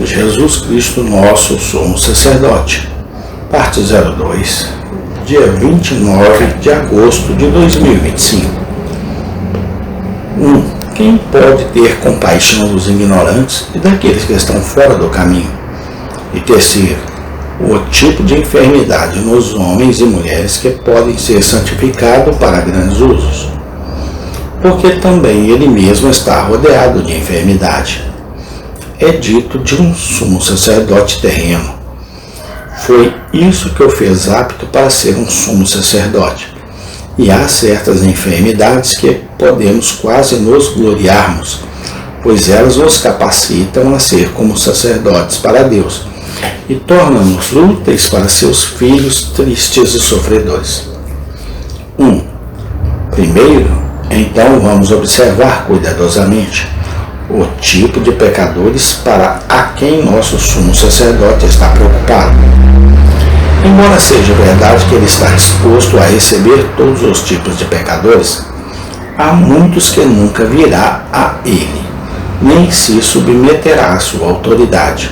Jesus Cristo, nosso sumo sacerdote. Parte 02, dia 29 de agosto de 2025. 1. Quem pode ter compaixão dos ignorantes e daqueles que estão fora do caminho? E terceiro, o tipo de enfermidade nos homens e mulheres que podem ser santificados para grandes usos. Porque também ele mesmo está rodeado de enfermidade. É dito de um sumo sacerdote terreno. Foi isso que o fez apto para ser um sumo sacerdote. E há certas enfermidades que podemos quase nos gloriarmos, pois elas nos capacitam a ser como sacerdotes para Deus e tornam-nos úteis para seus filhos tristes e sofredores. 1. Primeiro, então vamos observar cuidadosamente o tipo de pecadores para a quem nosso sumo sacerdote está preocupado. Embora seja verdade que ele está disposto a receber todos os tipos de pecadores, há muitos que nunca virá a ele, nem se submeterá à sua autoridade,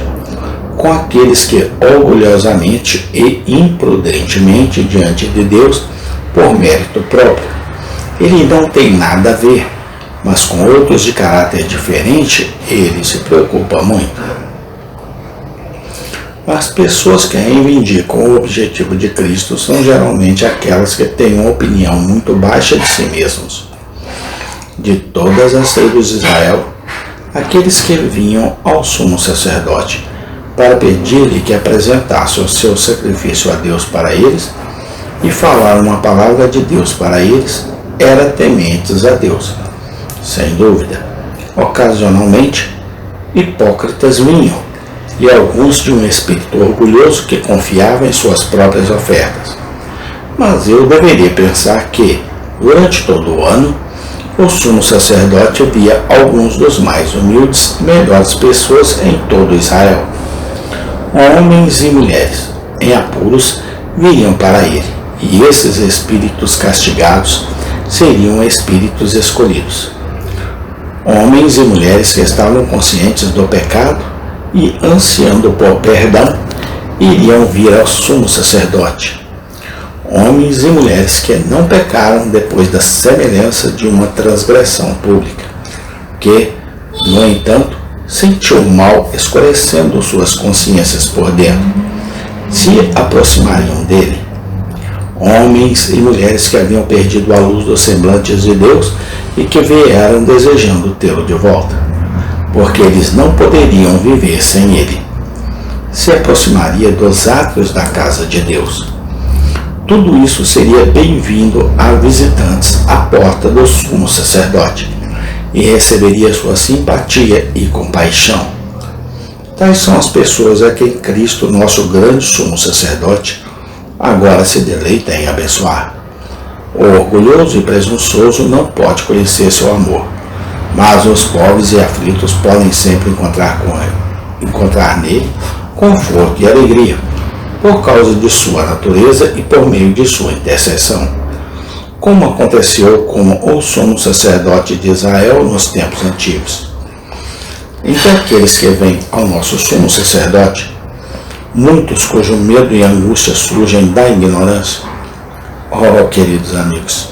com aqueles que orgulhosamente e imprudentemente diante de Deus, por mérito próprio, ele não tem nada a ver, mas com outros de caráter diferente, ele se preocupa muito. As pessoas que reivindicam o objetivo de Cristo são geralmente aquelas que têm uma opinião muito baixa de si mesmos. De todas as tribos de Israel, aqueles que vinham ao sumo sacerdote para pedir-lhe que apresentasse o seu sacrifício a Deus para eles e falar uma palavra de Deus para eles, eram tementes a Deus. Sem dúvida, ocasionalmente, hipócritas vinham, e alguns de um espírito orgulhoso que confiava em suas próprias ofertas. Mas eu deveria pensar que, durante todo o ano, o sumo sacerdote via alguns dos mais humildes e melhores pessoas em todo Israel. Homens e mulheres, em apuros, viriam para ele, e esses espíritos castigados seriam espíritos escolhidos. Homens e mulheres que estavam conscientes do pecado e ansiando por perdão, iriam vir ao sumo sacerdote. Homens e mulheres que não pecaram depois da semelhança de uma transgressão pública, que, no entanto, sentiu mal escurecendo suas consciências por dentro, se aproximariam dele. Homens e mulheres que haviam perdido a luz dos semblantes de Deus e que vieram desejando tê-lo de volta, porque eles não poderiam viver sem ele. Se aproximaria dos átrios da casa de Deus. Tudo isso seria bem-vindo a visitantes à porta do sumo sacerdote e receberia sua simpatia e compaixão. Tais são as pessoas a quem Cristo, nosso grande sumo sacerdote, agora se deleita em abençoar. O orgulhoso e presunçoso não pode conhecer seu amor, mas os pobres e aflitos podem sempre encontrar nele conforto e alegria, por causa de sua natureza e por meio de sua intercessão, como aconteceu com o sumo sacerdote de Israel nos tempos antigos. Entre aqueles que vêm ao nosso sumo sacerdote, muitos cujo medo e angústia surgem da ignorância. Oh, queridos amigos,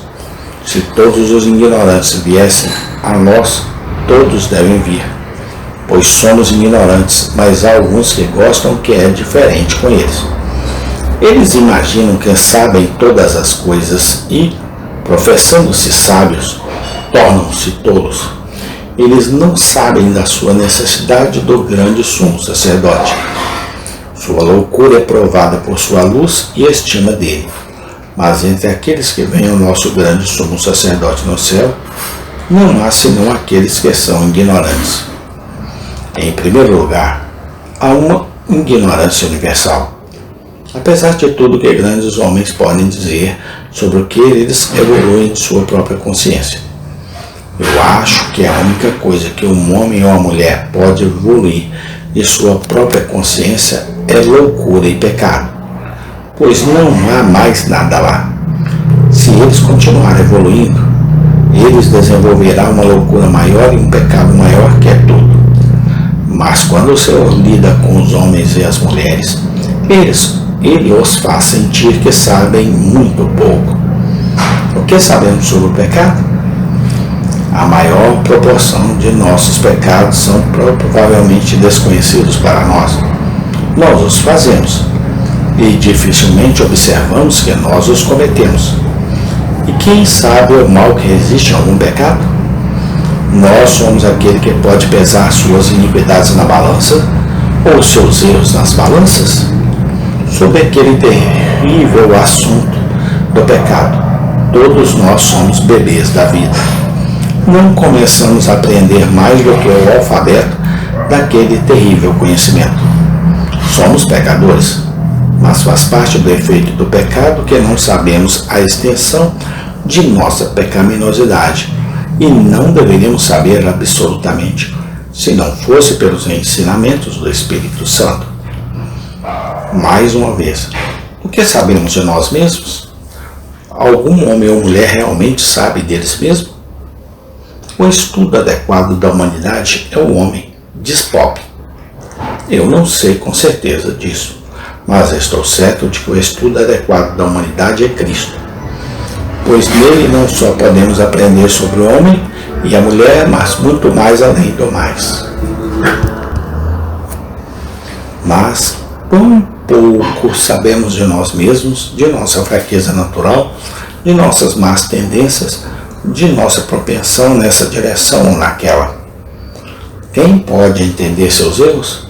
se todos os ignorantes viessem a nós, todos devem vir, pois somos ignorantes, mas há alguns que gostam que é diferente com eles. Eles imaginam que sabem todas as coisas e, professando-se sábios, tornam-se tolos. Eles não sabem da sua necessidade do grande sumo sacerdote. Sua loucura é provada por sua luz e estima dele. Mas entre aqueles que vêm ao nosso grande sumo sacerdote no céu, não há senão aqueles que são ignorantes. Em primeiro lugar, há uma ignorância universal. Apesar de tudo que grandes homens podem dizer sobre o que eles evoluem de sua própria consciência, eu acho que a única coisa que um homem ou uma mulher pode evoluir de sua própria consciência é loucura e pecado, pois não há mais nada lá. Se eles continuarem evoluindo, eles desenvolverão uma loucura maior e um pecado maior que é tudo. Mas quando o Senhor lida com os homens e as mulheres, Ele os faz sentir que sabem muito pouco. O que sabemos sobre o pecado? A maior proporção de nossos pecados são provavelmente desconhecidos para nós. Nós os fazemos e dificilmente observamos que nós os cometemos. E quem sabe o mal que resiste em algum pecado? Nós somos aquele que pode pesar suas iniquidades na balança ou seus erros nas balanças? Sobre aquele terrível assunto do pecado, todos nós somos bebês da vida. Não começamos a aprender mais do que o alfabeto daquele terrível conhecimento. Somos pecadores, mas faz parte do efeito do pecado que não sabemos a extensão de nossa pecaminosidade e não deveríamos saber absolutamente, se não fosse pelos ensinamentos do Espírito Santo. Mais uma vez, o que sabemos de nós mesmos? Algum homem ou mulher realmente sabe deles mesmos? O estudo adequado da humanidade é o homem, diz Pope. Eu não sei com certeza disso, mas estou certo de que o estudo adequado da humanidade é Cristo, pois nele não só podemos aprender sobre o homem e a mulher, mas muito mais além do mais. Mas quão pouco sabemos de nós mesmos, de nossa fraqueza natural, de nossas más tendências, de nossa propensão nessa direção ou naquela. Quem pode entender seus erros?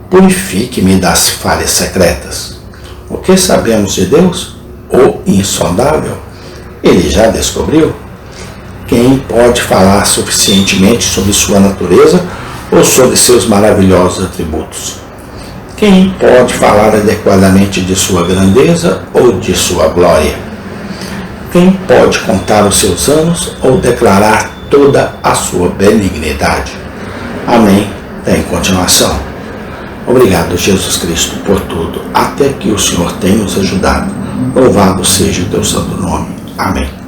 Purifique-me das falhas secretas. O que sabemos de Deus? O insondável? Ele já descobriu? Quem pode falar suficientemente sobre sua natureza ou sobre seus maravilhosos atributos? Quem pode falar adequadamente de sua grandeza ou de sua glória? Quem pode contar os seus anos ou declarar toda a sua benignidade? Amém. Em continuação. Obrigado, Jesus Cristo, por tudo, até que o Senhor tenha nos ajudado. Louvado seja o teu santo nome. Amém.